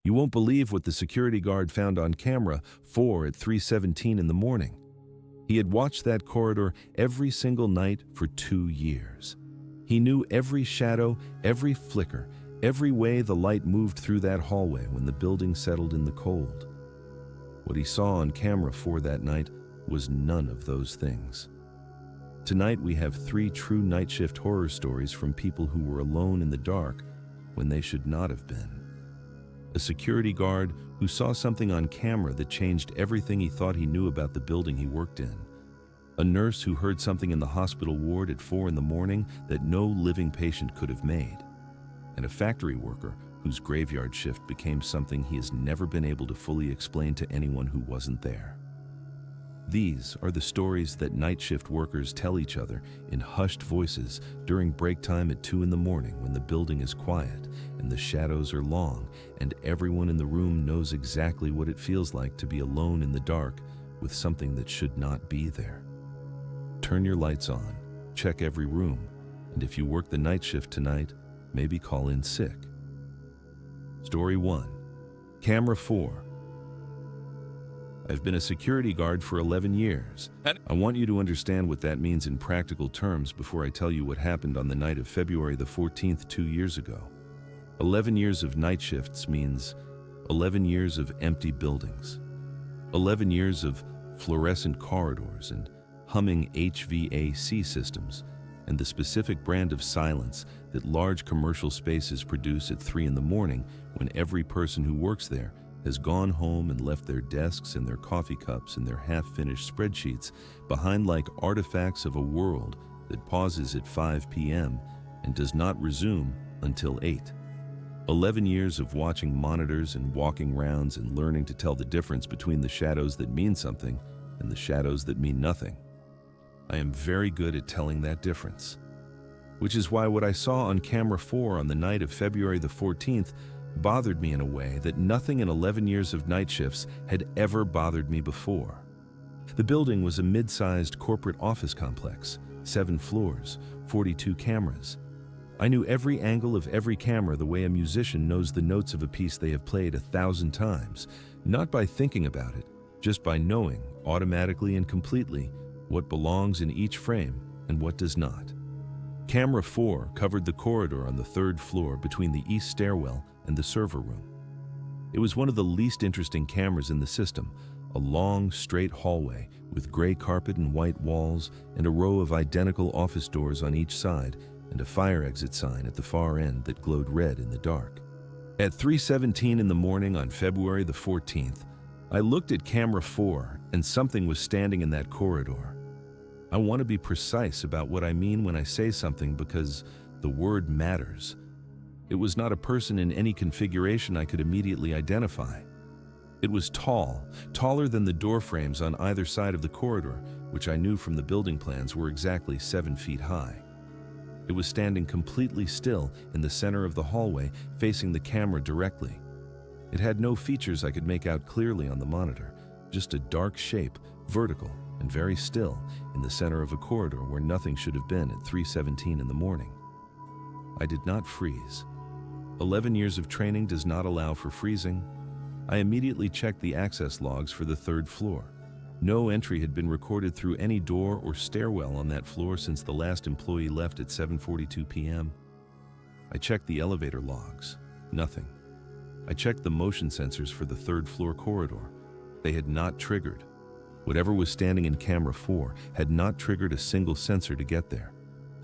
You won't believe what the security guard found on camera 4 at 3:17 in the morning. He had watched that corridor every single night for 2 years. He knew every shadow, every flicker, every way the light moved through that hallway when the building settled in the cold. What he saw on camera 4 that night was none of those things. Tonight we have 3 true night shift horror stories from people who were alone in the dark when they should not have been. A security guard who saw something on camera that changed everything he thought he knew about the building he worked in. A nurse who heard something in the hospital ward at 4 in the morning that no living patient could have made. And a factory worker whose graveyard shift became something he has never been able to fully explain to anyone who wasn't there. These are the stories that night shift workers tell each other in hushed voices during break time at 2 in the morning when the building is quiet and the shadows are long and everyone in the room knows exactly what it feels like to be alone in the dark with something that should not be there. Turn your lights on, check every room, and if you work the night shift tonight, maybe call in sick. Story 1. Camera 4. I've been a security guard for 11 years. I want you to understand what that means in practical terms before I tell you what happened on the night of February the 14th 2 years ago. 11 years of night shifts means 11 years of empty buildings. 11 years of fluorescent corridors and humming HVAC systems, and the specific brand of silence that large commercial spaces produce at 3 in the morning when every person who works there has gone home and left their desks and their coffee cups and their half-finished spreadsheets behind like artifacts of a world that pauses at 5 p.m. and does not resume until 8. 11 years of watching monitors and walking rounds and learning to tell the difference between the shadows that mean something and the shadows that mean nothing. I am very good at telling that difference. Which is why what I saw on camera 4 on the night of February the 14th bothered me in a way that nothing in 11 years of night shifts had ever bothered me before. The building was a mid-sized corporate office complex, 7 floors, 42 cameras. I knew every angle of every camera the way a musician knows the notes of a piece they have played 1,000 times, not by thinking about it, just by knowing, automatically and completely, what belongs in each frame and what does not. Camera 4 covered the corridor on the 3rd floor between the east stairwell and the server room. It was one of the least interesting cameras in the system, a long, straight hallway with gray carpet and white walls and a row of identical office doors on each side and a fire exit sign at the far end that glowed red in the dark. At 3:17 in the morning on February the 14th, I looked at camera 4 and something was standing in that corridor. I want to be precise about what I mean when I say something because the word matters. It was not a person in any configuration I could immediately identify. It was tall, taller than the door frames on either side of the corridor, which I knew from the building plans were exactly 7 feet high. It was standing completely still in the center of the hallway, facing the camera directly. It had no features I could make out clearly on the monitor, just a dark shape, vertical and very still, in the center of a corridor where nothing should have been at 3:17 in the morning. I did not freeze. 11 years of training does not allow for freezing. I immediately checked the access logs for the 3rd floor. No entry had been recorded through any door or stairwell on that floor since the last employee left at 7:42 p.m. I checked the elevator logs. Nothing. I checked the motion sensors for the 3rd floor corridor. They had not triggered. Whatever was standing in camera 4 had not triggered a single sensor to get there.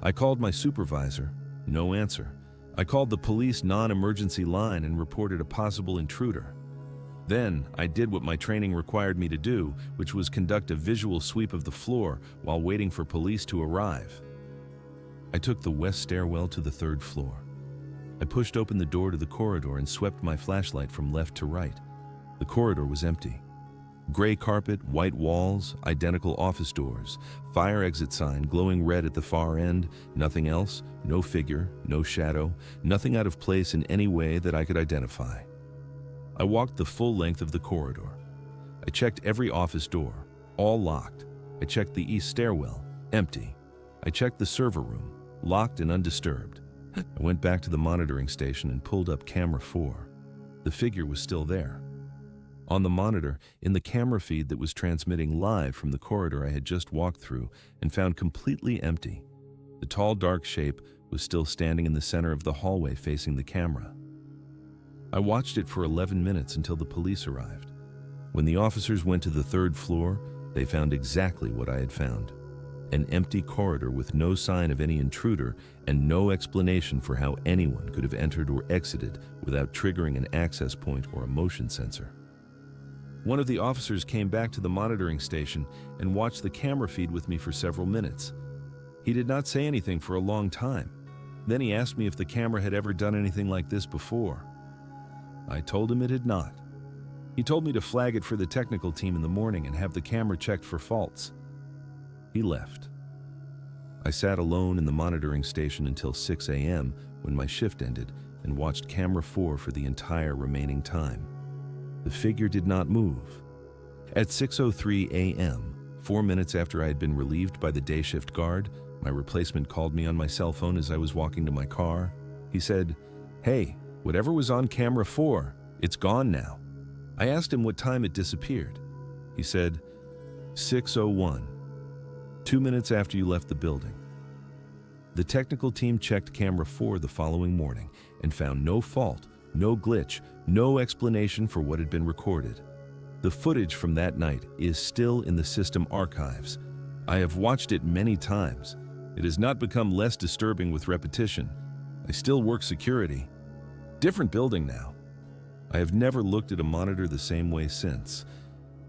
I called my supervisor. No answer. I called the police non-emergency line and reported a possible intruder. Then, I did what my training required me to do, which was conduct a visual sweep of the floor while waiting for police to arrive. I took the west stairwell to the 3rd floor. I pushed open the door to the corridor and swept my flashlight from left to right. The corridor was empty. Gray carpet, white walls, identical office doors, fire exit sign glowing red at the far end, nothing else, no figure, no shadow, nothing out of place in any way that I could identify. I walked the full length of the corridor. I checked every office door, all locked. I checked the east stairwell, empty. I checked the server room, locked and undisturbed. I went back to the monitoring station and pulled up camera 4. The figure was still there. On the monitor, in the camera feed that was transmitting live from the corridor I had just walked through and found completely empty, the tall, dark shape was still standing in the center of the hallway facing the camera. I watched it for 11 minutes until the police arrived. When the officers went to the third floor, they found exactly what I had found: an empty corridor with no sign of any intruder and no explanation for how anyone could have entered or exited without triggering an access point or a motion sensor. One of the officers came back to the monitoring station and watched the camera feed with me for several minutes. He did not say anything for a long time. Then he asked me if the camera had ever done anything like this before. I told him it had not. He told me to flag it for the technical team in the morning and have the camera checked for faults. He left. I sat alone in the monitoring station until 6 a.m. when my shift ended and watched camera 4 for the entire remaining time. The figure did not move. At 6:03 a.m., 4 minutes after I had been relieved by the day shift guard, my replacement called me on my cell phone as I was walking to my car. He said, "Hey, whatever was on camera 4, it's gone now." I asked him what time it disappeared. He said, 6:01, 2 minutes after you left the building. The technical team checked camera 4 the following morning and found no fault, no glitch, no explanation for what had been recorded. The footage from that night is still in the system archives. I have watched it many times. It has not become less disturbing with repetition. I still work security. Different building now. I have never looked at a monitor the same way since.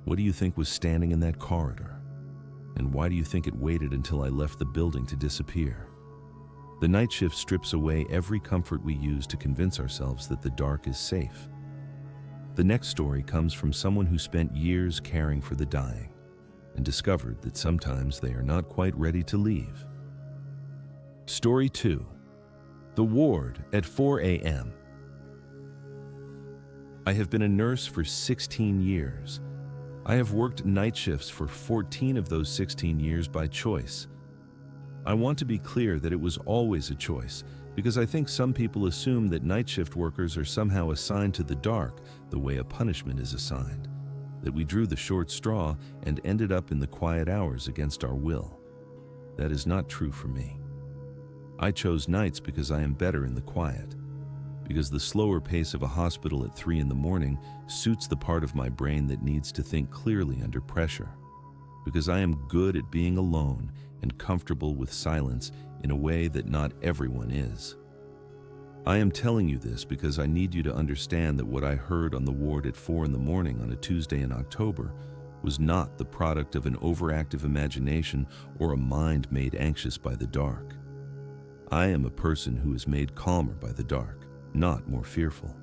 What do you think was standing in that corridor? And why do you think it waited until I left the building to disappear? The night shift strips away every comfort we use to convince ourselves that the dark is safe. The next story comes from someone who spent years caring for the dying and discovered that sometimes they are not quite ready to leave. Story 2. The ward at 4 a.m. I have been a nurse for 16 years. I have worked night shifts for 14 of those 16 years by choice. I want to be clear that it was always a choice, because I think some people assume that night shift workers are somehow assigned to the dark the way a punishment is assigned, that we drew the short straw and ended up in the quiet hours against our will. That is not true for me. I chose nights because I am better in the quiet, because the slower pace of a hospital at 3 in the morning suits the part of my brain that needs to think clearly under pressure, because I am good at being alone and comfortable with silence in a way that not everyone is. I am telling you this because I need you to understand that what I heard on the ward at 4 in the morning on a Tuesday in October was not the product of an overactive imagination or a mind made anxious by the dark. I am a person who is made calmer by the dark, not more fearful,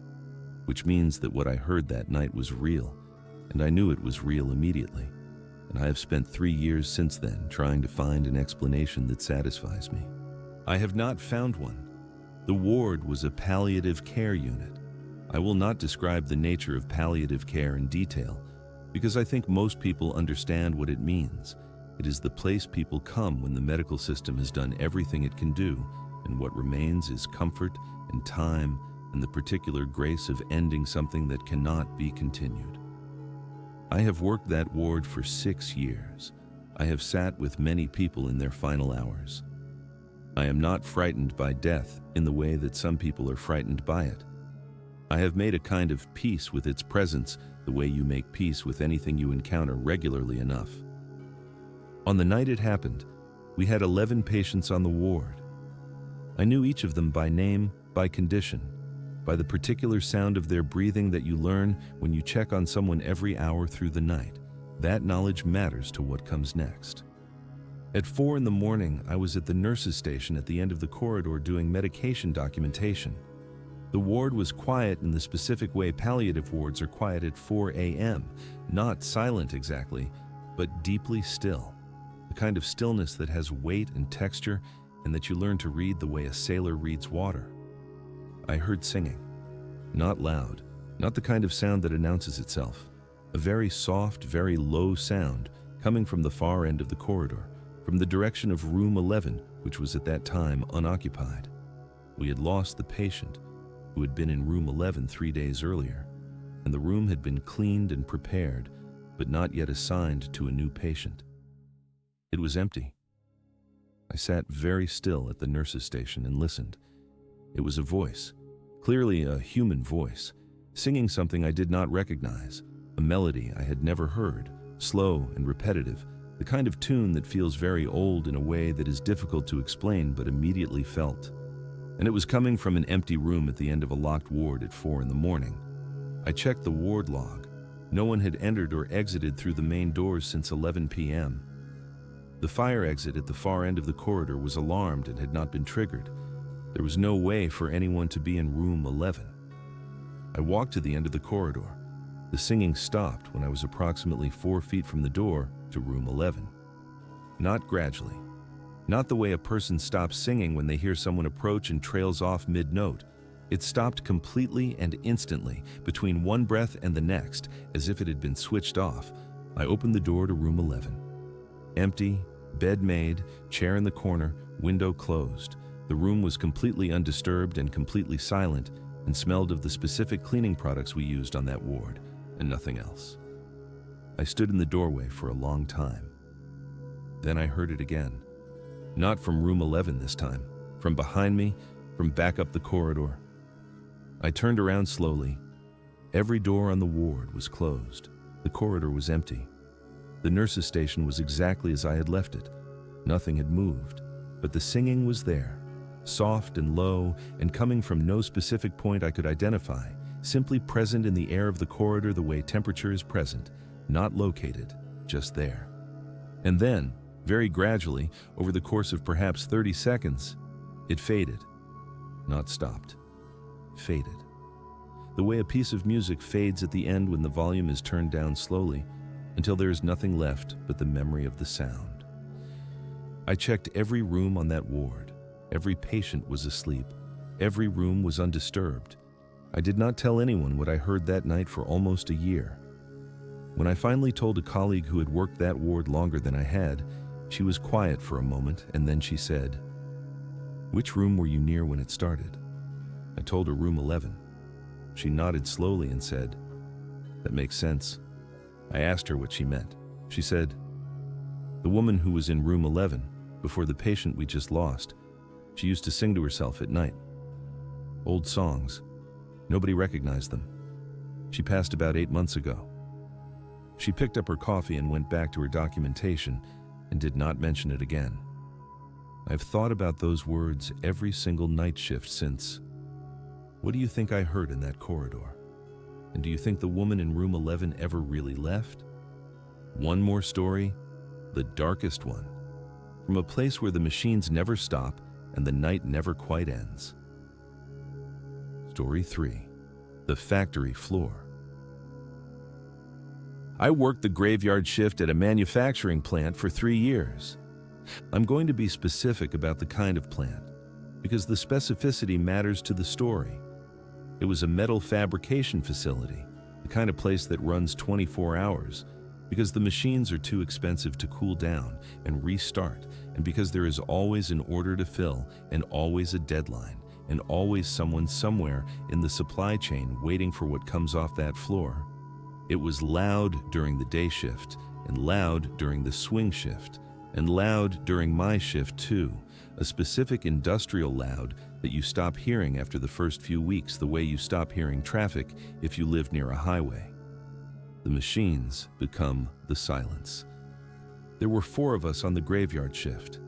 which means that what I heard that night was real, and I knew it was real immediately. And I have spent 3 years since then trying to find an explanation that satisfies me. I have not found one. The ward was a palliative care unit. I will not describe the nature of palliative care in detail, because I think most people understand what it means. It is the place people come when the medical system has done everything it can do, and what remains is comfort and time and the particular grace of ending something that cannot be continued. I have worked that ward for 6 years. I have sat with many people in their final hours. I am not frightened by death in the way that some people are frightened by it. I have made a kind of peace with its presence, the way you make peace with anything you encounter regularly enough. On the night it happened, we had 11 patients on the ward. I knew each of them by name, by condition, by the particular sound of their breathing that you learn when you check on someone every hour through the night. That knowledge matters to what comes next. At 4 in the morning, I was at the nurses' station at the end of the corridor doing medication documentation. The ward was quiet in the specific way palliative wards are quiet at 4 a.m., not silent exactly, but deeply still. The kind of stillness that has weight and texture and that you learn to read the way a sailor reads water. I heard singing. Not loud, not the kind of sound that announces itself. A very soft, very low sound coming from the far end of the corridor, from the direction of room 11, which was at that time unoccupied. We had lost the patient, who had been in room 11 3 days earlier, and the room had been cleaned and prepared, but not yet assigned to a new patient. It was empty. I sat very still at the nurse's station and listened. It was a voice, clearly a human voice, singing something I did not recognize, a melody I had never heard, slow and repetitive, the kind of tune that feels very old in a way that is difficult to explain but immediately felt. And it was coming from an empty room at the end of a locked ward at 4 a.m. I checked the ward log. No one had entered or exited through the main doors since 11 p.m. The fire exit at the far end of the corridor was alarmed and had not been triggered. There was no way for anyone to be in room 11. I walked to the end of the corridor. The singing stopped when I was approximately 4 feet from the door to room 11. Not gradually. Not the way a person stops singing when they hear someone approach and trails off mid-note. It stopped completely and instantly, between one breath and the next, as if it had been switched off. I opened the door to room 11. Empty, bed made, chair in the corner, window closed. The room was completely undisturbed and completely silent, and smelled of the specific cleaning products we used on that ward, and nothing else. I stood in the doorway for a long time. Then I heard it again. Not from room 11 this time, from behind me, from back up the corridor. I turned around slowly. Every door on the ward was closed. The corridor was empty. The nurse's station was exactly as I had left it. Nothing had moved, but the singing was there, soft and low, and coming from no specific point I could identify, simply present in the air of the corridor the way temperature is present, not located, just there. And then, very gradually, over the course of perhaps 30 seconds, it faded. Not stopped. Faded. The way a piece of music fades at the end when the volume is turned down slowly, until there is nothing left but the memory of the sound. I checked every room on that ward. Every patient was asleep. Every room was undisturbed. I did not tell anyone what I heard that night for almost a year. When I finally told a colleague who had worked that ward longer than I had, she was quiet for a moment, and then she said, "Which room were you near when it started?" I told her room 11. She nodded slowly and said, "That makes sense." I asked her what she meant. She said, "The woman who was in room 11, before the patient we just lost, she used to sing to herself at night. Old songs. Nobody recognized them. She passed about 8 months ago." She picked up her coffee and went back to her documentation and did not mention it again. I've thought about those words every single night shift since. What do you think I heard in that corridor? And do you think the woman in room 11 ever really left? One more story, the darkest one, from a place where the machines never stop and the night never quite ends. Story 3, the factory floor. I worked the graveyard shift at a manufacturing plant for 3 years. I'm going to be specific about the kind of plant, because the specificity matters to the story. It was a metal fabrication facility, the kind of place that runs 24 hours, because the machines are too expensive to cool down and restart, and because there is always an order to fill, and always a deadline, and always someone somewhere in the supply chain waiting for what comes off that floor. It was loud during the day shift, and loud during the swing shift, and loud during my shift too, a specific industrial loud that you stop hearing after the first few weeks, the way you stop hearing traffic if you live near a highway. The machines become the silence. There were 4 of us on the graveyard shift.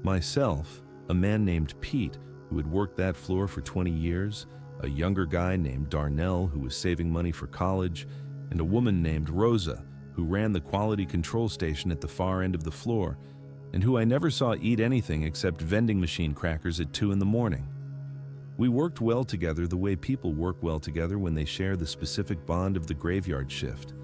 Myself, a man named Pete, who had worked that floor for 20 years, a younger guy named Darnell, who was saving money for college, and a woman named Rosa, who ran the quality control station at the far end of the floor, and who I never saw eat anything except vending machine crackers at 2 a.m. We worked well together the way people work well together when they share the specific bond of the graveyard shift,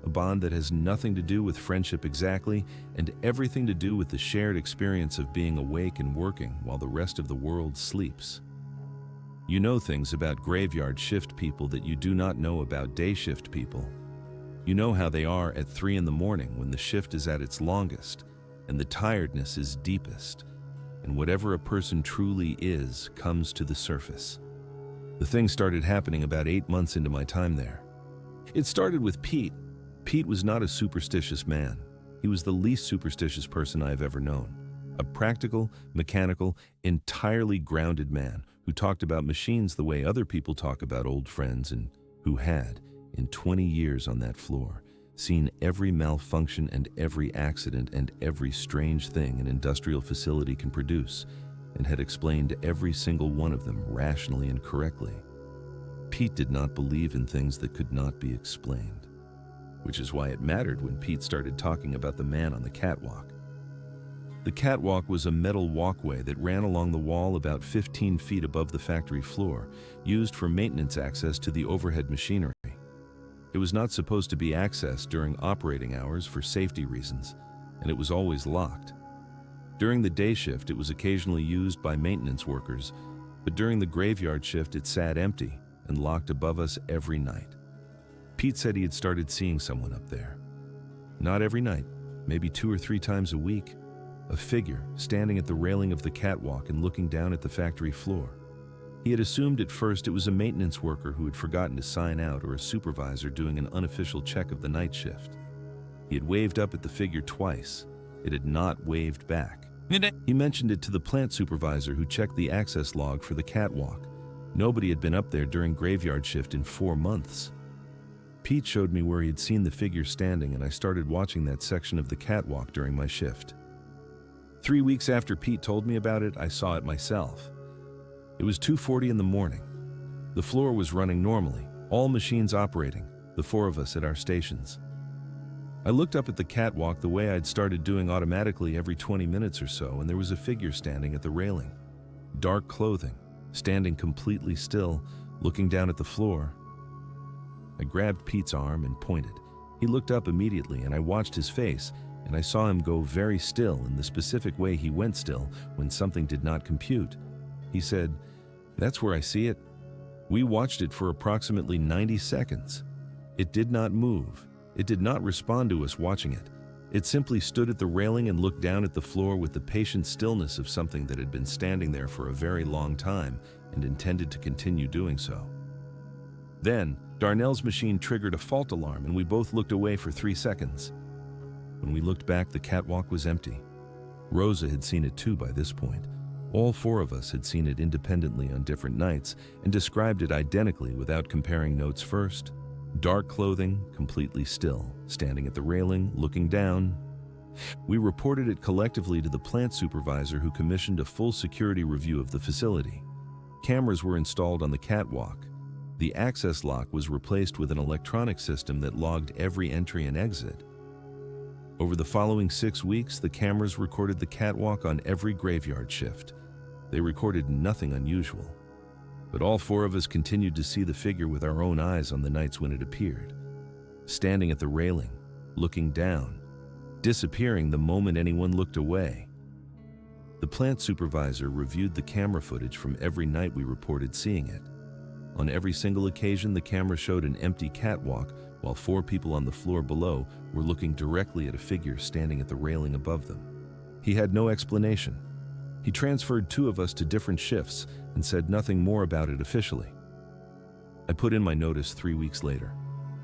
a bond that has nothing to do with friendship exactly, and everything to do with the shared experience of being awake and working while the rest of the world sleeps. You know things about graveyard shift people that you do not know about day shift people. You know how they are at 3 a.m. when the shift is at its longest and the tiredness is deepest, and whatever a person truly is comes to the surface. The thing started happening about 8 months into my time there. It started with Pete. Pete was not a superstitious man. He was the least superstitious person I have ever known. A practical, mechanical, entirely grounded man who talked about machines the way other people talk about old friends, and who had, in 20 years on that floor, seen every malfunction and every accident and every strange thing an industrial facility can produce, and had explained every single one of them rationally and correctly. Pete did not believe in things that could not be explained, which is why it mattered when Pete started talking about the man on the catwalk. The catwalk was a metal walkway that ran along the wall about 15 feet above the factory floor, used for maintenance access to the overhead machinery. It was not supposed to be accessed during operating hours for safety reasons, and it was always locked. During the day shift, it was occasionally used by maintenance workers, but during the graveyard shift, it sat empty and locked above us every night. Pete said he had started seeing someone up there. Not every night, maybe 2 or 3 times a week. A figure standing at the railing of the catwalk and looking down at the factory floor. He had assumed at first it was a maintenance worker who had forgotten to sign out, or a supervisor doing an unofficial check of the night shift. He had waved up at the figure twice. It had not waved back. He mentioned it to the plant supervisor, who checked the access log for the catwalk. Nobody had been up there during graveyard shift in 4 months. Pete showed me where he had seen the figure standing, and I started watching that section of the catwalk during my shift. 3 weeks after Pete told me about it, I saw it myself. It was 2:40 in the morning. The floor was running normally, all machines operating, the 4 of us at our stations. I looked up at the catwalk the way I'd started doing automatically every 20 minutes or so, and there was a figure standing at the railing. Dark clothing, standing completely still, looking down at the floor. I grabbed Pete's arm and pointed. He looked up immediately, and I watched his face, and I saw him go very still in the specific way he went still when something did not compute. He said, "That's where I see it." We watched it for approximately 90 seconds. It did not move. It did not respond to us watching it. It simply stood at the railing and looked down at the floor with the patient stillness of something that had been standing there for a very long time and intended to continue doing so. Then, Darnell's machine triggered a fault alarm, and we both looked away for 3 seconds. When we looked back, the catwalk was empty. Rosa had seen it too by this point. All 4 of us had seen it independently on different nights and described it identically without comparing notes first. Dark clothing, completely still, standing at the railing, looking down. We reported it collectively to the plant supervisor, who commissioned a full security review of the facility. Cameras were installed on the catwalk. The access lock was replaced with an electronic system that logged every entry and exit. Over the following 6 weeks, the cameras recorded the catwalk on every graveyard shift. They recorded nothing unusual. But all 4 of us continued to see the figure with our own eyes on the nights when it appeared. Standing at the railing, looking down, disappearing the moment anyone looked away. The plant supervisor reviewed the camera footage from every night we reported seeing it. On every single occasion, the camera showed an empty catwalk, while 4 people on the floor below were looking directly at a figure standing at the railing above them. He had no explanation. He transferred 2 of us to different shifts and said nothing more about it officially. I put in my notice 3 weeks later.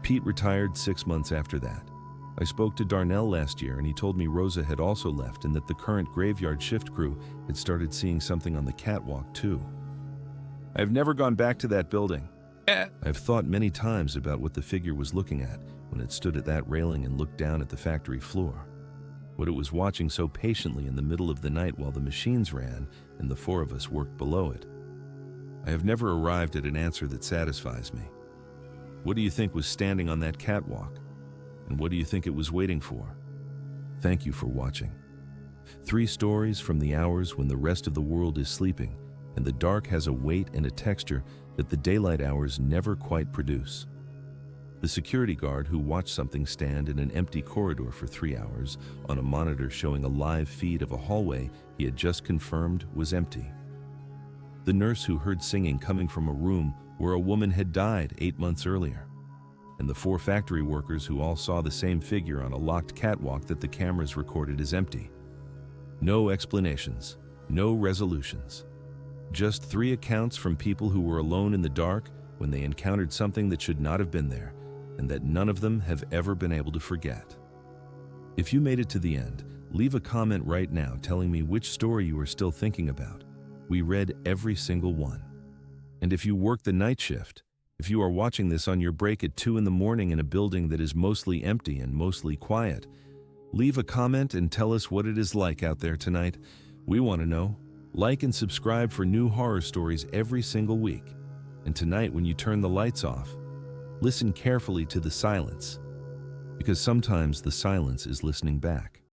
Pete retired 6 months after that. I spoke to Darnell last year, and he told me Rosa had also left and that the current graveyard shift crew had started seeing something on the catwalk too. I've never gone back to that building. I've thought many times about what the figure was looking at when it stood at that railing and looked down at the factory floor. What it was watching so patiently in the middle of the night while the machines ran and the 4 of us worked below it. I have never arrived at an answer that satisfies me. What do you think was standing on that catwalk? And what do you think it was waiting for? Thank you for watching. 3 stories from the hours when the rest of the world is sleeping, and the dark has a weight and a texture that the daylight hours never quite produce. The security guard who watched something stand in an empty corridor for 3 hours on a monitor showing a live feed of a hallway he had just confirmed was empty. The nurse who heard singing coming from a room where a woman had died 8 months earlier. And the 4 factory workers who all saw the same figure on a locked catwalk that the cameras recorded as empty. No explanations, no resolutions. Just 3 accounts from people who were alone in the dark when they encountered something that should not have been there, and that none of them have ever been able to forget. If you made it to the end, leave a comment right now telling me which story you are still thinking about. We read every single one. And if you work the night shift, if you are watching this on your break at 2 in the morning in a building that is mostly empty and mostly quiet, leave a comment and tell us what it is like out there tonight. We want to know. Like and subscribe for new horror stories every single week. And tonight, when you turn the lights off, listen carefully to the silence, because sometimes the silence is listening back.